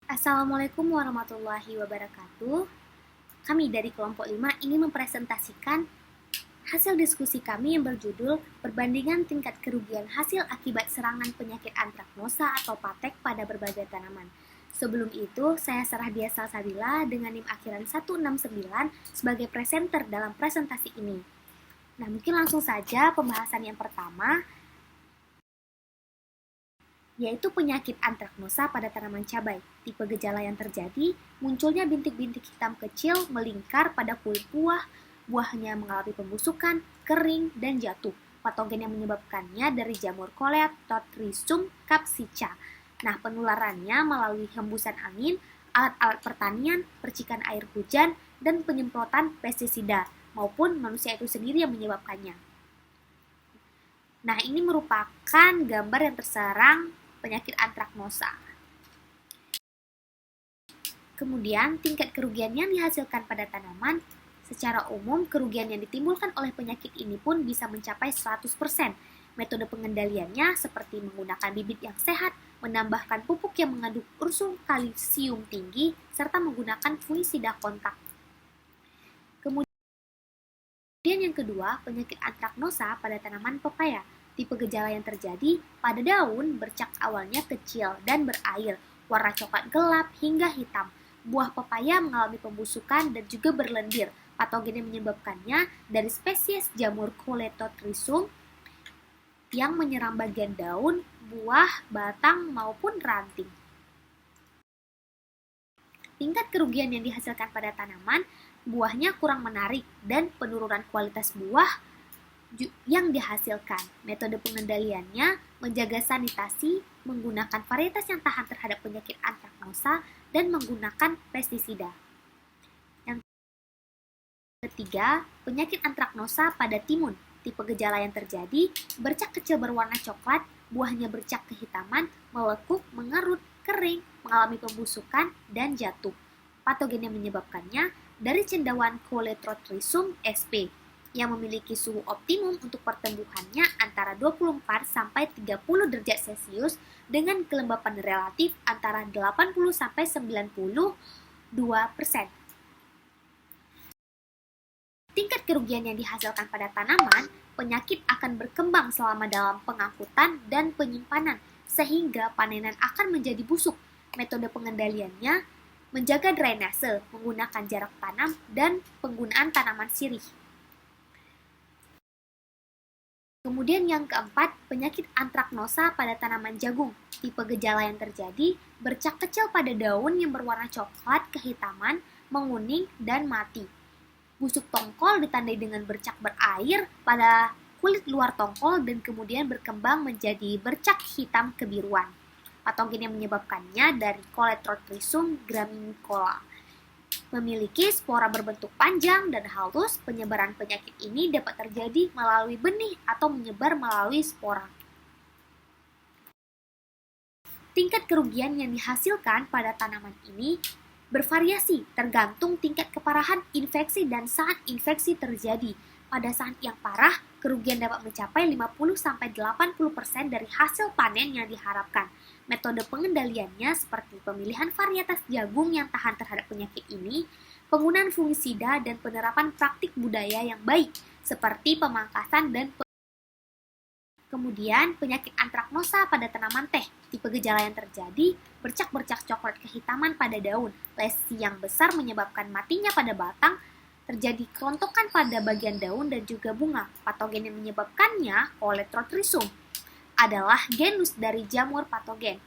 Assalamualaikum warahmatullahi wabarakatuh. Kami dari kelompok 5 ingin mempresentasikan hasil diskusi kami yang berjudul Perbandingan tingkat kerugian hasil akibat serangan penyakit antraknosa atau patek pada berbagai tanaman. Sebelum itu, saya Sarahdia Salsabila dengan NIM akhiran 169 sebagai presenter dalam presentasi ini. Nah, mungkin langsung saja pembahasan yang pertama, yaitu penyakit antraknosa pada tanaman cabai. Tipe gejala yang terjadi, munculnya bintik-bintik hitam kecil melingkar pada kulit buah, buahnya mengalami pembusukan, kering, dan jatuh. Patogen yang menyebabkannya dari jamur Coleotrosum capsicum. Nah, penularannya melalui hembusan angin, alat-alat pertanian, percikan air hujan, dan penyemprotan pestisida, maupun manusia itu sendiri yang menyebabkannya. Nah, ini merupakan gambar yang terserang penyakit antraknosa. Kemudian, tingkat kerugian yang dihasilkan pada tanaman, secara umum kerugian yang ditimbulkan oleh penyakit ini pun bisa mencapai 100%. Metode pengendaliannya seperti menggunakan bibit yang sehat, menambahkan pupuk yang mengandung unsur kalsium tinggi, serta menggunakan fungisida kontak. Kemudian yang kedua, penyakit antraknosa pada tanaman pepaya. Tipe gejala yang terjadi pada daun bercak awalnya kecil dan berair, warna coklat gelap hingga hitam. Buah pepaya mengalami pembusukan dan juga berlendir. Patogen yang menyebabkannya dari spesies jamur Coleotrosum yang menyerang bagian daun, buah, batang, maupun ranting. Tingkat kerugian yang dihasilkan pada tanaman, buahnya kurang menarik dan penurunan kualitas buah yang dihasilkan. Metode pengendaliannya menjaga sanitasi, menggunakan varietas yang tahan terhadap penyakit antraknosa, dan menggunakan pestisida. Yang ketiga, penyakit antraknosa pada timun. Tipe gejala yang terjadi, bercak kecil berwarna coklat, buahnya bercak kehitaman, melekuk, mengerut, kering, mengalami pembusukan, dan jatuh. Patogen yang menyebabkannya dari cendawan Coleotrosum sp yang memiliki suhu optimum untuk pertumbuhannya antara 24 sampai 30 derajat Celcius dengan kelembapan relatif antara 80 sampai 92%. Tingkat kerugian yang dihasilkan pada tanaman, penyakit akan berkembang selama dalam pengangkutan dan penyimpanan sehingga panenan akan menjadi busuk. Metode pengendaliannya menjaga drainase, menggunakan jarak tanam, dan penggunaan tanaman sirih. Kemudian yang keempat, penyakit antraknosa pada tanaman jagung. Tipe gejala yang terjadi, bercak kecil pada daun yang berwarna coklat, kehitaman, menguning, dan mati. Busuk tongkol ditandai dengan bercak berair pada kulit luar tongkol dan kemudian berkembang menjadi bercak hitam kebiruan. Patogen yang menyebabkannya dari Coleotrosum gramicola. Memiliki spora berbentuk panjang dan halus, penyebaran penyakit ini dapat terjadi melalui benih atau menyebar melalui spora. Tingkat kerugian yang dihasilkan pada tanaman ini bervariasi tergantung tingkat keparahan infeksi dan saat infeksi terjadi. Pada saat yang parah, kerugian dapat mencapai 50-80% dari hasil panen yang diharapkan. Metode pengendaliannya seperti pemilihan varietas jagung yang tahan terhadap penyakit ini, penggunaan fungisida, dan penerapan praktik budaya yang baik, seperti pemangkasan dan Kemudian, penyakit antraknosa pada tanaman teh. Tipe gejala yang terjadi, bercak-bercak coklat kehitaman pada daun, lesi yang besar menyebabkan matinya pada batang, terjadi kerontokan pada bagian daun dan juga bunga. Patogen yang menyebabkannya, Coleotrosum, adalah genus dari jamur patogen.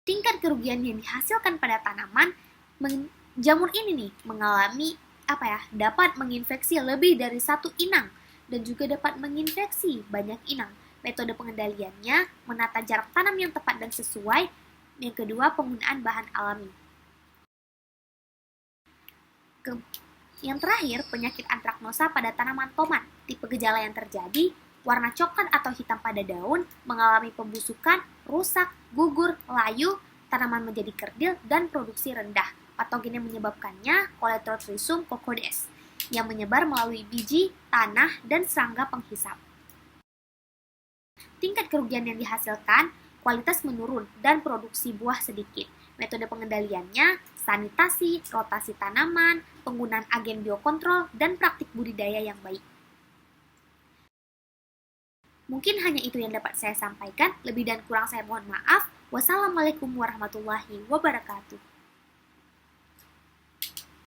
Tingkat kerugian yang dihasilkan pada tanaman, jamur ini nih mengalami dapat menginfeksi lebih dari satu inang dan juga dapat menginfeksi banyak inang. Metode pengendaliannya menata jarak tanam yang tepat dan sesuai. Yang kedua, penggunaan bahan alami. Yang terakhir, penyakit antraknosa pada tanaman tomat. Tipe gejala yang terjadi, warna coklat atau hitam pada daun, mengalami pembusukan, rusak, gugur, layu, tanaman menjadi kerdil, dan produksi rendah. Patogen yang menyebabkannya, Coleotrosum cocodes, yang menyebar melalui biji, tanah, dan serangga penghisap. Tingkat kerugian yang dihasilkan, kualitas menurun, dan produksi buah sedikit. Metode pengendaliannya, sanitasi, rotasi tanaman, penggunaan agen biokontrol, dan praktik budidaya yang baik. Mungkin hanya itu yang dapat saya sampaikan. Lebih dan kurang saya mohon maaf. Wassalamualaikum warahmatullahi wabarakatuh.